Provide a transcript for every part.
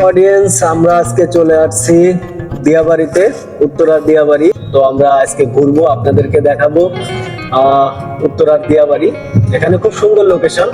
Audience, আমরা আজকে চলে আসছি দিয়াবাড়িতে, উত্তরার দিয়াবাড়ি। তো আমরা আজকে ঘুরবো, আপনাদেরকে দেখাবো উত্তরার দিয়াবাড়ি। এখানে খুব সুন্দর লোকেশন।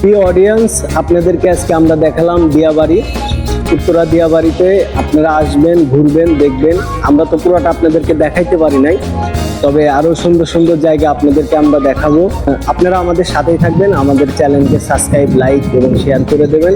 প্রিয় অডিয়েন্স, আপনাদেরকে আজকে আমরা দেখালাম দিয়াবাড়ি, উত্তরা দিয়াবাড়িতে। আপনারা আসবেন, ঘুরবেন, দেখবেন। আমরা তো পুরোটা আপনাদেরকে দেখাইতে পারি নাই, তবে আরো সুন্দর সুন্দর জায়গা আপনাদেরকে আমরা দেখাবো। আপনারা আমাদের সাথেই থাকবেন, আমাদের চ্যানেলকে সাবস্ক্রাইব, লাইক এবং শেয়ার করে দেবেন।